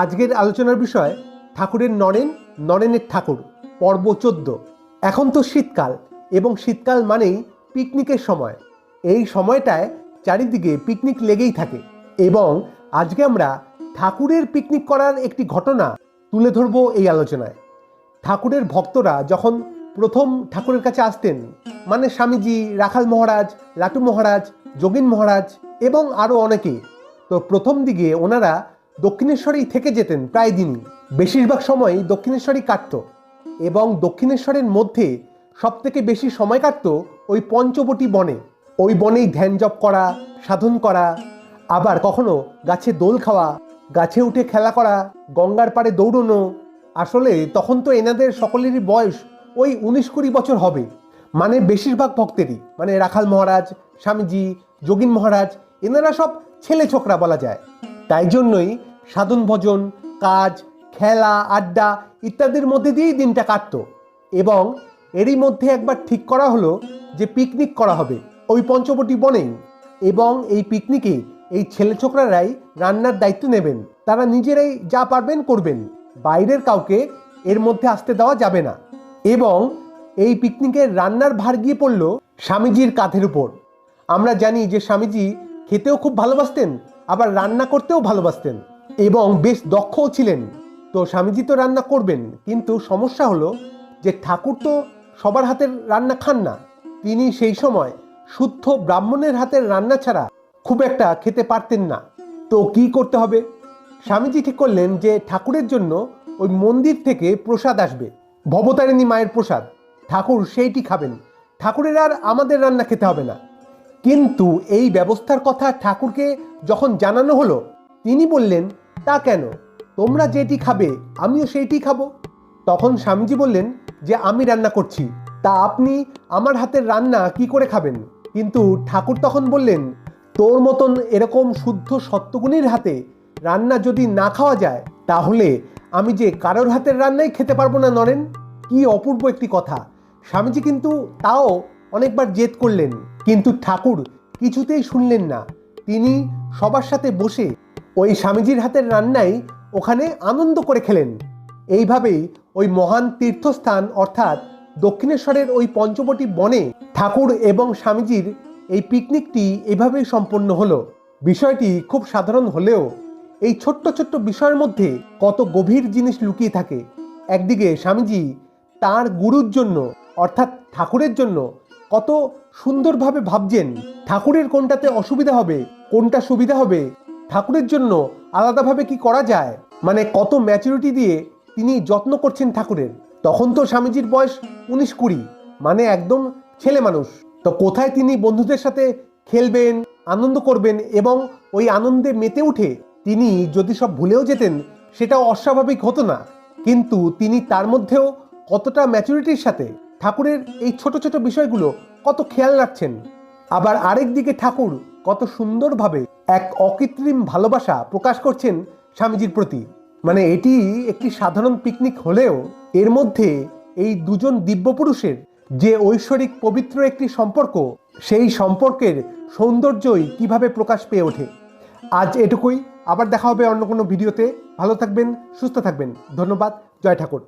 আজকের আলোচনার বিষয় ঠাকুরের নরেন, নরেনের ঠাকুর, পর্ব 14। এখন তো শীতকাল, এবং শীতকাল মানেই পিকনিকের সময়। এই সময়টায় চারিদিকে পিকনিক লেগেই থাকে, এবং আজকে আমরা ঠাকুরের পিকনিক করার একটি ঘটনা তুলে ধরবো এই আলোচনায়। ঠাকুরের ভক্তরা যখন প্রথম ঠাকুরের কাছে আসতেন, মানে স্বামীজি, রাখাল মহারাজ, লাটু মহারাজ, যোগীন মহারাজ এবং আরও অনেকে, তো প্রথম দিকে ওনারা দক্ষিণেশ্বরেই থেকে যেতেন প্রায় দিনই। বেশিরভাগ সময়ই দক্ষিণেশ্বরই কাটত, এবং দক্ষিণেশ্বরের মধ্যে সবথেকে বেশি সময় কাটত ওই পঞ্চবটি বনে। ওই বনেই ধ্যান জপ করা, সাধন করা, আবার কখনো গাছে দোল খাওয়া, গাছে উঠে খেলা করা, গঙ্গার পাড়ে দৌড়নো। আসলে তখন তো এনাদের সকলেরই বয়স ওই 19-20 বছর হবে, মানে বেশিরভাগ ভক্তেরই, মানে রাখাল মহারাজ, স্বামীজি, যোগীন মহারাজ, এনারা সব ছেলে ছোকরা বলা যায়। তাই জন্যই সাধন ভজন, কাজ, খেলা, আড্ডা ইত্যাদির মধ্যে দিয়েই দিনটা কাটত। এবং এরই মধ্যে একবার ঠিক করা হলো যে পিকনিক করা হবে ওই পঞ্চবটি বনেই, এবং এই পিকনিকে এই ছেলে ছোকরারাই রান্নার দায়িত্ব নেবেন। তারা নিজেরাই যা পারবেন করবেন, বাইরের কাউকে এর মধ্যে আসতে দেওয়া যাবে না। এবং এই পিকনিকের রান্নার ভার গিয়ে পড়ল স্বামীজির কাঁধের উপর। আমরা জানি যে স্বামীজি খেতেও খুব ভালোবাসতেন, আবার রান্না করতেও ভালোবাসতেন, এবং বেশ দক্ষও ছিলেন। তো স্বামীজি তো রান্না করবেন, কিন্তু সমস্যা হলো যে ঠাকুর তো সবার হাতের রান্না খান না। তিনি সেই সময় শুদ্ধ ব্রাহ্মণের হাতের রান্না ছাড়া খুব একটা খেতে পারতেন না। তো কি করতে হবে? স্বামীজি ঠিক করলেন যে ঠাকুরের জন্য ওই মন্দির থেকে প্রসাদ আসবে, ভবতারিণী মায়ের প্রসাদ। ঠাকুর সেইটি খাবেন, ঠাকুরের আর আমাদের রান্না খেতে হবে না। কিন্তু এই ব্যবস্থার কথা ঠাকুরকে যখন জানানো হলো, তিনি বললেন, তা কেন? তোমরা যেটি খাবে আমিও সেইটি খাবো। তখন স্বামীজি বললেন যে আমি রান্না করছি, তা আপনি আমার হাতের রান্না কি করে খাবেন? কিন্তু ঠাকুর তখন বললেন, তোর মতন এরকম শুদ্ধ সত্যগুণীর হাতে রান্না যদি না খাওয়া যায়, তাহলে আমি যে কারোর হাতের রান্নাই খেতে পারবো না নরেন। কি অপূর্ব একটি কথা! স্বামীজি কিন্তু তাও অনেকবার জেদ করলেন, কিন্তু ঠাকুর কিছুতেই শুনলেন না। তিনি সবার সাথে বসে ওই স্বামীজির হাতের রান্নাই ওখানে আনন্দ করে খেলেন। এইভাবেই ওই মহান তীর্থস্থান অর্থাৎ দক্ষিণেশ্বরের ওই পঞ্চবটি বনে ঠাকুর এবং স্বামীজির এই পিকনিকটি এভাবেই সম্পন্ন হলো। বিষয়টি খুব সাধারণ হলেও এই ছোট্ট ছোট্ট বিষয়ের মধ্যে কত গভীর জিনিস লুকিয়ে থাকে। একদিকে স্বামীজি তার গুরুর জন্য অর্থাৎ ঠাকুরের জন্য কত সুন্দরভাবে ভাবছেন, ঠাকুরের কোনটাতে অসুবিধা হবে, কোনটা সুবিধা হবে, ঠাকুরের জন্য আলাদাভাবে কি করা যায়, মানে কত ম্যাচুরিটি দিয়ে তিনি যত্ন করছেন ঠাকুরের। তখন তো স্বামীজির বয়স 19-20, মানে একদম ছেলে মানুষ। তো কোথায় তিনি বন্ধুদের সাথে খেলবেন, আনন্দ করবেন, এবং ওই আনন্দে মেতে উঠে তিনি যদি সব ভুলেও যেতেন, সেটাও অস্বাভাবিক হতো না। কিন্তু তিনি তার মধ্যেও কতটা ম্যাচুরিটির সাথে ঠাকুরের এই ছোট ছোট বিষয়গুলো কত খেয়াল রাখছেন। আবার আরেক দিকে ঠাকুর কত সুন্দরভাবে এক অকৃত্রিম ভালোবাসা প্রকাশ করছেন স্বামীজির প্রতি। মানে এটি একটি সাধারণ পিকনিক হলেও এর মধ্যে এই দুজন দিব্য পুরুষের যে ঐশ্বরিক পবিত্র একটি সম্পর্ক, সেই সম্পর্কের সৌন্দর্যই কিভাবে প্রকাশ পেয়ে ওঠে। আজ এটুকুই, আবার দেখা হবে অন্য কোনো ভিডিওতে। ভালো থাকবেন, সুস্থ থাকবেন। ধন্যবাদ। জয় ঠাকুর।